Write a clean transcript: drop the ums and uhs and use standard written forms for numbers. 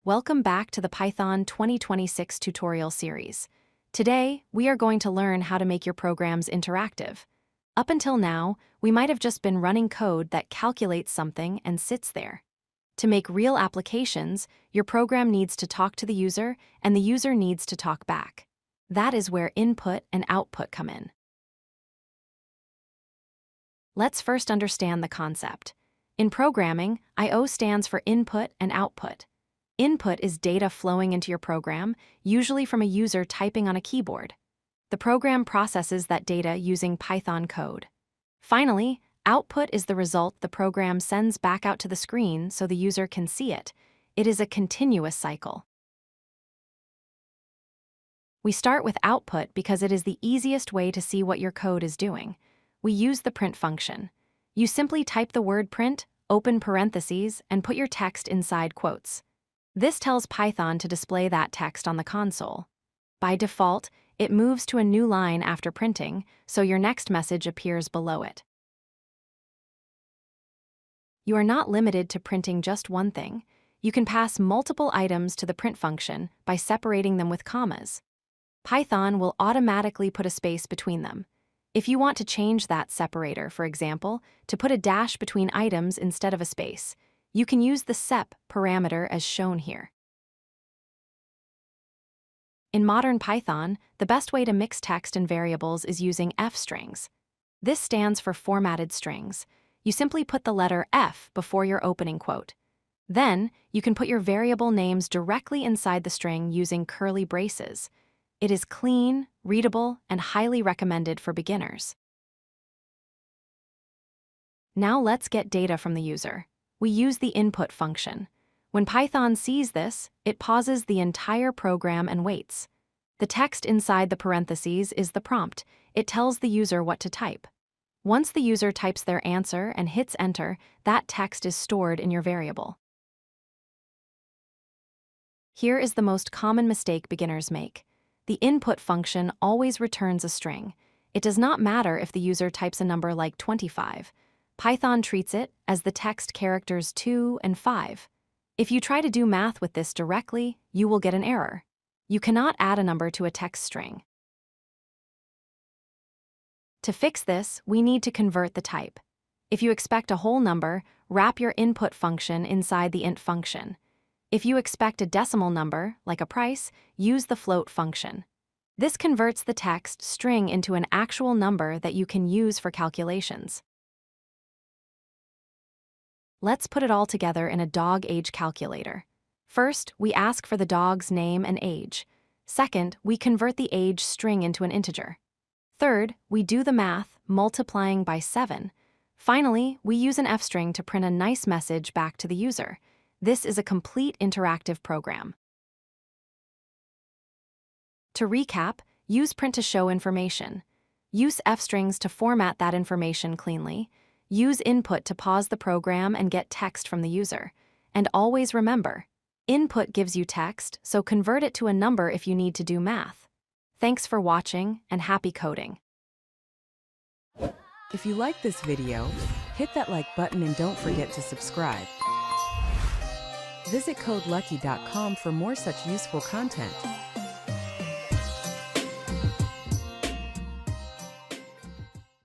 Welcome back to the Python 2026 tutorial series. Today, we are going to learn how to make your programs interactive. Up until now, we might have just been running code that calculates something and sits there. To make real applications, your program needs to talk to the user, and the user needs to talk back. That is where input and output come in. Let's first understand the concept. In programming, I/O stands for input and output. Input is data flowing into your program, usually from a user typing on a keyboard. The program processes that data using Python code. Finally, output is the result the program sends back out to the screen so the user can see it. It is a continuous cycle. We start with output because it is the easiest way to see what your code is doing. We use the print function. You simply type the word print, open parentheses, and put your text inside quotes. This tells Python to display that text on the console. By default, it moves to a new line after printing, so your next message appears below it. You are not limited to printing just one thing. You can pass multiple items to the print function by separating them with commas. Python will automatically put a space between them. If you want to change that separator, for example, to put a dash between items instead of a space, you can use the sep parameter as shown here. In modern Python, the best way to mix text and variables is using f-strings. This stands for formatted strings. You simply put the letter F before your opening quote. Then, you can put your variable names directly inside the string using curly braces. It is clean, readable, and highly recommended for beginners. Now let's get data from the user. We use the input function. When Python sees this, it pauses the entire program and waits. The text inside the parentheses is the prompt. It tells the user what to type. Once the user types their answer and hits enter, that text is stored in your variable. Here is the most common mistake beginners make. The input function always returns a string. It does not matter if the user types a number like 25. Python treats it as the text characters 2 and 5. If you try to do math with this directly, you will get an error. You cannot add a number to a text string. To fix this, we need to convert the type. If you expect a whole number, wrap your input function inside the int function. If you expect a decimal number, like a price, use the float function. This converts the text string into an actual number that you can use for calculations. Let's put it all together in a dog age calculator. First, we ask for the dog's name and age. Second, we convert the age string into an integer. Third, we do the math, multiplying by 7. Finally, we use an f-string to print a nice message back to the user. This is a complete interactive program. To recap, use print to show information. Use f-strings to format that information cleanly. Use input to pause the program and get text from the user. And always remember, input gives you text, so convert it to a number if you need to do math. Thanks for watching, and happy coding. If you like this video, hit that like button and don't forget to subscribe. Visit codelucky.com for more such useful content.